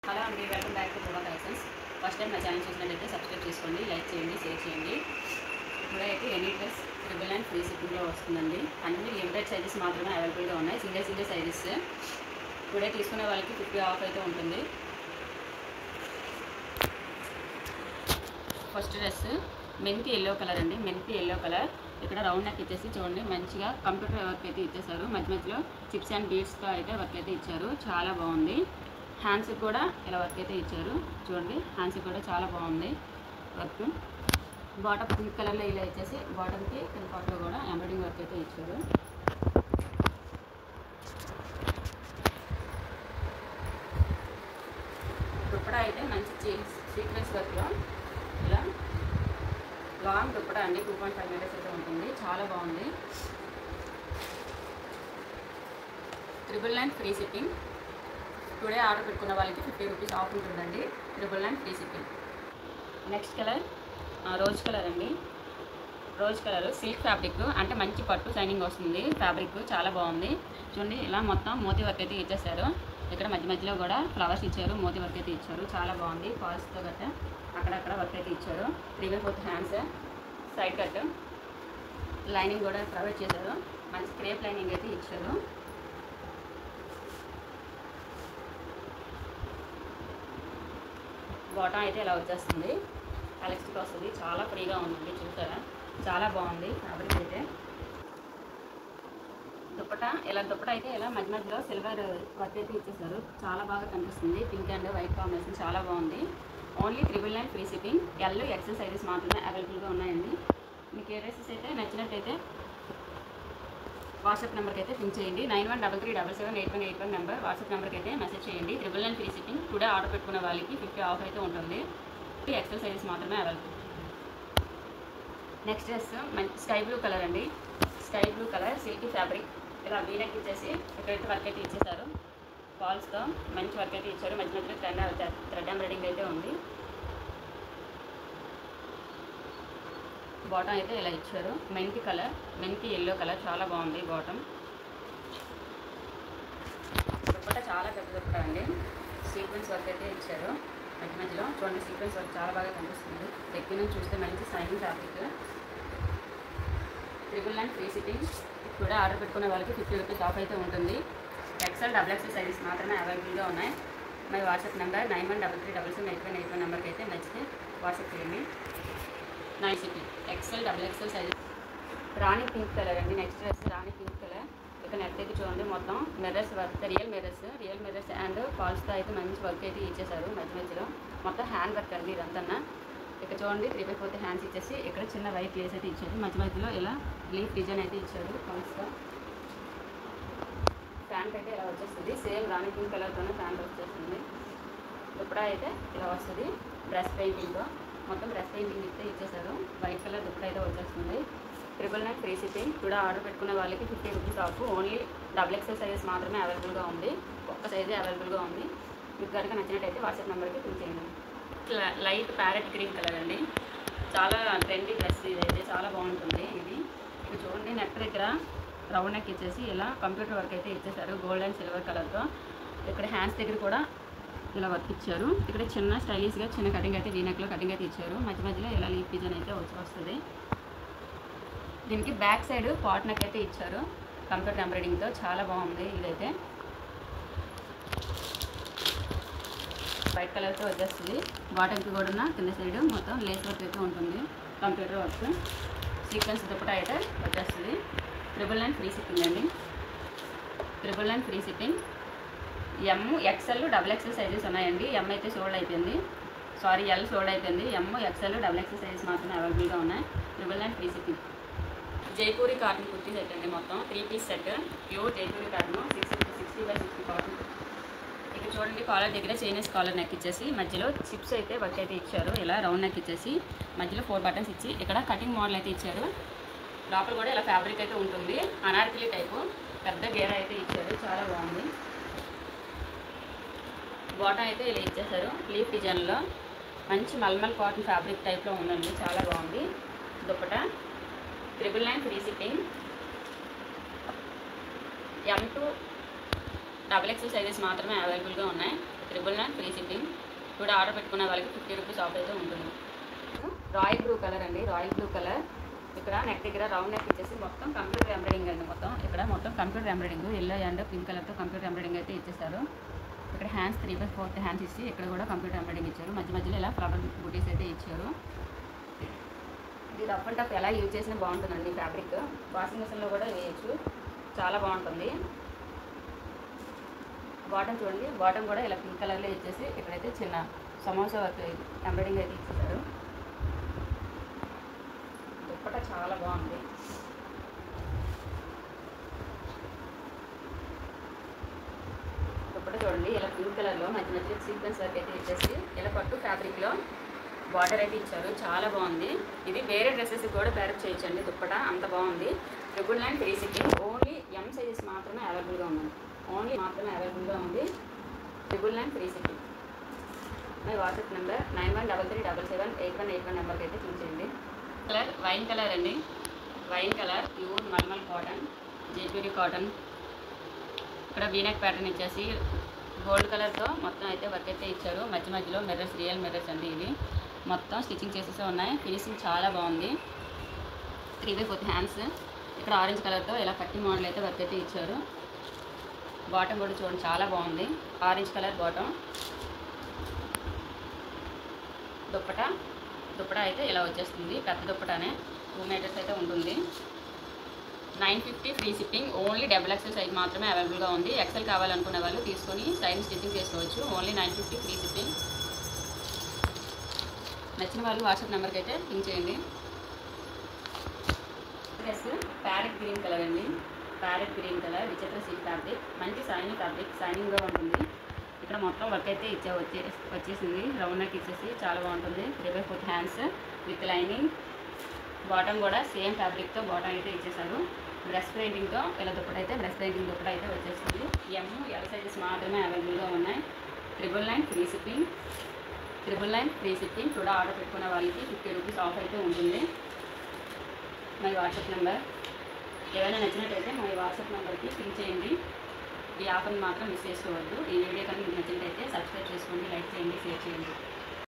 Hello అండి, welcome back to Poorva collections. First time నా channel చూసినట్లయితే సబ్స్క్రైబ్ చేసుకోండి, లైక్ చేయండి, షేర్ చేయండి. ఇప్పుడైతే any dress triple and free షిప్పింగ్లో వస్తుందండి. అన్ని లిమిటెడ్ సైజెస్ మాత్రమే అవైలబుల్గా ఉన్నాయి, సింగిల్ సైజెస్. ఇప్పుడే తీసుకునే వాళ్ళకి 50 ఆఫ్ అయితే ఉంటుంది. ఫస్ట్ డ్రెస్ మెంతి ఎల్లో కలర్ అండి, మెంతి ఎల్లో కలర్. ఇక్కడ రౌండ్ నెక్ ఇచ్చేసి చూడండి, మంచిగా కంప్యూటర్ వర్క్ అయితే ఇచ్చేసారు. మధ్య మధ్యలో చిప్స్ అండ్ బీడ్స్తో అయితే వర్క్ అయితే ఇచ్చారు, చాలా బాగుంది. హ్యాండ్స్కి కూడా ఇలా వర్క్ అయితే ఇచ్చారు చూడండి, హ్యాండ్స్కి కూడా చాలా బాగుంది వర్క్. బాటమ్ పింక్ కలర్లో ఇలా ఇచ్చేసి బాటమ్కి కింద పార్ట్లో కూడా ఎంబ్రాయిడింగ్ వర్క్ అయితే ఇచ్చారు. దుప్పటా అయితే మంచి సీక్వెన్స్ వర్క్లో ఇలా లాంగ్ దుప్పటా అండి, 2.5 మీటర్స్ అయితే ఉంటుంది, చాలా బాగుంది. 999 ఫ్రీ షిప్పింగ్. టుడే ఆర్డర్ పెట్టుకున్న వాళ్ళకి 50 రూపీస్ ఆఫ్ ఉంటుందండి. 999 free shipping. Next colour rose colour అండి, రోజ్ కలర్ సిల్క్ ఫ్యాబ్రిక్, అంటే మంచి పట్టు షైనింగ్ వస్తుంది ఫ్యాబ్రిక్, చాలా బాగుంది. చూడండి ఇలా మొత్తం మోతీ వర్క్ అయితే ఇచ్చేసారు. ఇక్కడ మధ్య మధ్యలో కూడా ఫ్లవర్స్ ఇచ్చారు, మోతీ వర్క్ అయితే ఇచ్చారు, చాలా బాగుంది. ఫాల్స్తో గట్ట అక్కడక్కడ వర్క్ అయితే ఇచ్చారు. 3/4 హ్యాండ్స్, సైడ్ కట్, లైనింగ్ కూడా ప్రొవైడ్ చేశారు, మంచి క్రేప్ లైనింగ్ అయితే ఇచ్చారు. బాటమ్ అయితే ఇలా వచ్చేస్తుంది, ఎలాస్టిక్ వస్తుంది, చాలా ఫ్రీగా ఉందండి. చూసారా, చాలా బాగుంది ఫ్యాబ్రిక్ అయితే. దుప్పటా అయితే ఇలా మధ్య మధ్యలో సిల్వర్ వర్క్ అయితే ఇచ్చేసారు, చాలా బాగా కనిపిస్తుంది. పింక్ అండ్ వైట్ కాంబినేషన్ చాలా బాగుంది. Only 999 free shipping. L XL sizes మాత్రమే అవైలబుల్గా ఉన్నాయండి. మీకు ఏ డ్రెస్సెస్ అయితే నచ్చినట్టయితే వాట్సాప్ నెంబర్కి అయితే పింక్ చేయండి. 9133778181 నెంబర్ వాట్సాప్ నెంబర్కి అయితే మెసేజ్ చేయండి. 999 ఫ్రీ షిప్పింగ్. టుడే ఆర్డర్ పెట్టుకున్న వాళ్ళకి 50 ఆఫ్ అయితే ఉంటుంది. ఎక్సెల్ సైజెస్ మాత్రమే అవైలబుల్. నెక్స్ట్ డ్రెస్ మంచి స్కై బ్లూ కలర్ అండి, sky blue colour silky fabric. ఇలా వీనెక్ ఇచ్చేసి ఇక్కడైతే వర్క్ అయితే ఇచ్చేసారు, ఫాల్స్తో మంచి వర్క్ అయితే ఇచ్చారు. మధ్య మధ్యలో థ్రెడ్ ఎంబ్రాయిడింగ్ అయితే ఉంది. బాటమ్ అయితే ఇలా ఇచ్చారు, మెంతి కలర్, మెంతి ఎల్లో కలర్, చాలా బాగుంది బాటమ్. దుప్పటా చాలా పెద్ద దుప్పటా అండి, సీక్వెన్స్ వర్క్ అయితే ఇచ్చారు. మధ్య మధ్యలో చూడండి, సీక్వెన్స్ వర్క్ చాలా బాగా కనిపిస్తుంది. దగ్గర నుంచి చూస్తే మంచి షైనింగ్ ఫ్యాబ్రిక్. 999 free shipping. కూడా ఆర్డర్ పెట్టుకునే వాళ్ళకి 50 రూపీస్ ఆఫ్ అయితే ఉంటుంది. ఎక్సెల్ XXL సైజెస్ మాత్రమే అవైలబుల్గా ఉన్నాయి. మై వాట్సాప్ నెంబర్ 9133778181 నెంబర్కి అయితే నచ్చితే వాట్సాప్ చేయండి. Nice shipping. XL XXL sizes. Rani pink colour అండి, next dress rani pink colour. ఇక్కడ నెట్ అయితే చూడండి, మొత్తం mirrors work, real mirrors and ఫాల్స్తో అయితే మంచి వర్క్ అయితే ఇచ్చేసారు. మధ్య మధ్యలో మొత్తం హ్యాండ్ వర్క్ అండి ఇదంతా. ఇక్కడ చూడండి 3/4 హ్యాండ్స్ ఇచ్చేసి ఇక్కడ చిన్న వైట్ లేస్ అయితే ఇచ్చారు. మధ్య మధ్యలో ఇలా లీఫ్ డిజైన్ అయితే ఇచ్చారు ఫాల్స్తో. ప్యాంట్ అయితే ఇలా వచ్చేస్తుంది, సేమ్ రాణి పింక్ కలర్తోనే ప్యాంట్ వచ్చేస్తుంది. దుప్పటా అయితే ఇలా వస్తుంది బ్రష్ పెయింటింగ్తో, మొత్తం బ్రష్ పెయింటింగ్ అయితే ఇచ్చేసారు. వైట్ కలర్ దుప్పటా అయితే వచ్చేస్తుంది. 999 ఫ్రీ షిప్పింగ్. కూడా ఆర్డర్ పెట్టుకునే వాళ్ళకి 50 rupees of. Only XXL sizes మాత్రమే అవైలబుల్గా ఉంది, ఒక్క సైజే అవైలబుల్గా ఉంది. మీకు కనుక నచ్చినట్టయితే వాట్సాప్ నెంబర్కి పింక్ చేయండి. లైట్ ప్యారెట్ గ్రీన్ కలర్ అండి, చాలా ట్రెండీ డ్రెస్ ఇదైతే, చాలా బాగుంటుంది ఇది. ఇక్కడ చూడండి నెక్ దగ్గర రౌండ్ నెక్ ఇచ్చేసి ఇలా కంప్యూటర్ వర్క్ అయితే ఇచ్చేసారు, గోల్డ్ అండ్ సిల్వర్ కలర్తో. ఇక్కడ హ్యాండ్స్ దగ్గర కూడా ఇలా వర్క్ ఇచ్చారు. ఇక్కడ చిన్న స్టైలిష్గా చిన్న కటింగ్ అయితే వీనెక్లో కటింగ్ అయితే ఇచ్చారు. మధ్య మధ్యలో ఇలా లీఫ్ డిజైన్ అయితే వస్తుంది. దీనికి బ్యాక్ సైడ్ పాట్ నెక్ అయితే ఇచ్చారు కంప్యూటర్ ఎంబ్రాయిడింగ్తో, చాలా బాగుంది ఇదైతే. వైట్ కలర్తో వచ్చేస్తుంది. బాటమ్కి కూడా కింద సైడ్ మొత్తం లేస్ వర్క్ అయితే ఉంటుంది, కంప్యూటర్ వర్క్. సీక్వెన్స్ దుప్పటా అయితే వచ్చేస్తుంది. 999 ఫ్రీ షిప్పింగ్ అండి. 999 free shipping. M XL XXL sizes ఉన్నాయండి. M అయితే సోల్డ్ అయిపోయింది, సారీ L సోల్డ్ అయిపోయింది. M XL XXL సైజెస్ మాత్రమే అవైలబుల్గా ఉన్నాయి. 999 free shipping. Jaipuri cotton kurti set అండి, మొత్తం 3 piece set, pure Jaipuri cotton, 60x60 cotton. ఇక్కడ చూడండి కాలర్ దగ్గర చైనీస్ కాలర్ నెక్ ఇచ్చేసి మధ్యలో చిప్స్ అయితే వర్క్ అయితే ఇచ్చారు. ఇలా రౌండ్ నెక్ ఇచ్చేసి మధ్యలో 4 బటన్స్ ఇచ్చి ఇక్కడ కటింగ్ మోడల్ అయితే ఇచ్చారు. లోపల కూడా ఇలా ఫ్యాబ్రిక్ అయితే ఉంటుంది, అనార్కలి టైపు, పెద్ద గేర అయితే ఇచ్చారు, చాలా బాగుంది. బాటమ్ అయితే ఇలా ఇచ్చేసారు లీఫ్ డిజైన్లో, మంచి మల్మల్ కాటన్ ఫ్యాబ్రిక్ టైప్లో ఉందండి, చాలా బాగుంది. Dupatta 999 free shipping. M to XXL sizes మాత్రమే అవైలబుల్గా ఉన్నాయి. 999 ఫ్రీ షిప్పింగ్. కూడా ఆర్డర్ పెట్టుకున్న వాళ్ళకి 50 రూపీస్ ఆఫ్ అయితే ఉంటుంది. రాయల్ బ్లూ కలర్ అండి, రాయల్ బ్లూ కలర్. ఇక్కడ నెక్ దగ్గర రౌండ్ నెక్ ఇచ్చేసి మొత్తం కంప్యూటర్ ఎంబ్రాయిడింగ్ అండి. మొత్తం ఇక్కడ మొత్తం computer embroidering yellow and pink కలర్తో కంప్యూటర్ ఎంబ్రాయిడింగ్ అయితే ఇచ్చేసారు. ఇక్కడ హ్యాండ్స్ 3/4 హ్యాండ్స్ ఇచ్చి ఇక్కడ కూడా కంప్యూటర్ ఎంబ్రాయిడింగ్ ఇచ్చారు. మధ్య మధ్యలో ఇలా ఫ్లవర్ బుటీస్ అయితే ఇచ్చారు. ఇది రఫ్ అండ్ టఫ్ ఎలా యూజ్ చేసినా బాగుంటుందండి. ఫ్యాబ్రిక్ వాషింగ్ మిషన్లో కూడా వేయచ్చు, చాలా బాగుంటుంది. బాటమ్ చూడండి, బాటమ్ కూడా ఇలా పింక్ కలర్లో ఇచ్చేసి ఇక్కడైతే చిన్న సమోసా వర్క్ ఎంబ్రాయిడింగ్ అయితే ఇచ్చేసారు. దుప్పట చాలా బాగుంది. దుప్పట చూడండి ఇలా పింక్ కలర్లో మధ్య మధ్యలో సీక్వెన్స్ వర్క్ అయితే ఇచ్చేసి ఇలా పట్టు ఫ్యాబ్రిక్లో బార్డర్ అయితే ఇచ్చారు, చాలా బాగుంది. ఇది వేరే డ్రెస్సెస్ కూడా ప్యారప్ చేయొచ్చండి. దుప్పట అంత బాగుంది. 999 free shipping. Only M sizes మాత్రమే అవైలబుల్గా ఉంది. 999 free shipping. My WhatsApp number 9133778181 నెంబర్కి అయితే క్లిక్ చేయండి. కలర్ వైన్ కలర్ అండి, wine colour pure malmal cotton, Jaipuri cotton. ఇక్కడ వీనెక్ ప్యాటర్న్ ఇచ్చేసి గోల్డ్ కలర్తో మొత్తం అయితే వర్క్ అయితే ఇచ్చారు. మధ్య మధ్యలో మిర్రర్స్, రియల్ మిర్రర్స్ అండి. ఇవి మొత్తం స్టిచ్చింగ్ చేసేసే ఉన్నాయి. ఫినిషింగ్ చాలా బాగుంది. 3/4 హ్యాండ్స్. ఇక్కడ ఆరెంజ్ కలర్తో ఇలా కట్టి మోడల్ అయితే వర్క్ అయితే ఇచ్చారు. బాటమ్ కూడా చూడండి చాలా బాగుంది, ఆరెంజ్ కలర్ బాటమ్. దుప్పట అయితే ఇలా వచ్చేస్తుంది. పెద్ద దుప్పటానే 2 మీటర్స్ అయితే ఉంటుంది. 950 free shipping. Only XXL size మాత్రమే అవైలబుల్గా ఉంది. XL కావాలనుకునే వాళ్ళు తీసుకొని సైజ్ స్టిచ్చింగ్ చేసుకోవచ్చు. Only 950 free shipping. నచ్చిన వాళ్ళు వాట్సాప్ నెంబర్కి అయితే పింక్ చేయండి. డ్రెస్ ప్యారెట్ గ్రీన్ కలర్ అండి, ప్యారెట్ గ్రీన్ కలర్ విచిత్ర సిల్క్ ఫ్యాబ్రిక్. మంచి షైనింగ్ ఫ్యాబ్రిక్, షైనింగ్గా ఉంటుంది. ఇక్కడ మొత్తం వర్క్ అయితే వచ్చేసింది. రౌండ్ నెక్ ఇచ్చేసి చాలా బాగుంటుంది. 3/4 హ్యాండ్స్ విత్ లైనింగ్. బాటమ్ కూడా సేమ్ ఫ్యాబ్రిక్తో బాటమ్ అయితే ఇచ్చేసారు. బ్రష్ పెయింటింగ్తో ఇలా దుప్పట అయితే బ్రష్ పెయింటింగ్ దుప్పట అయితే వచ్చేస్తుంది. ఎల్ సైజెస్ మాత్రమే అవైలబుల్గా ఉన్నాయి. 999 ఫ్రీ షిప్పింగ్. 999 free shipping. కూడా ఆర్డర్ పెట్టుకున్న వాళ్ళకి 50 రూపీస్ ఆఫ్ అయితే ఉంటుంది. మై వాట్సాప్ నెంబర్ ఏదైనా నచ్చినట్టయితే మై వాట్సాప్ నెంబర్కి పింక్ చేయండి. ఈ ఆఫర్ని మాత్రం మిస్ చేసుకోవద్దు. ఈ వీడియో కానీ మీకు నచ్చినట్టయితే సబ్స్క్రైబ్ చేసుకోండి, లైక్ చేయండి, షేర్ చేయండి.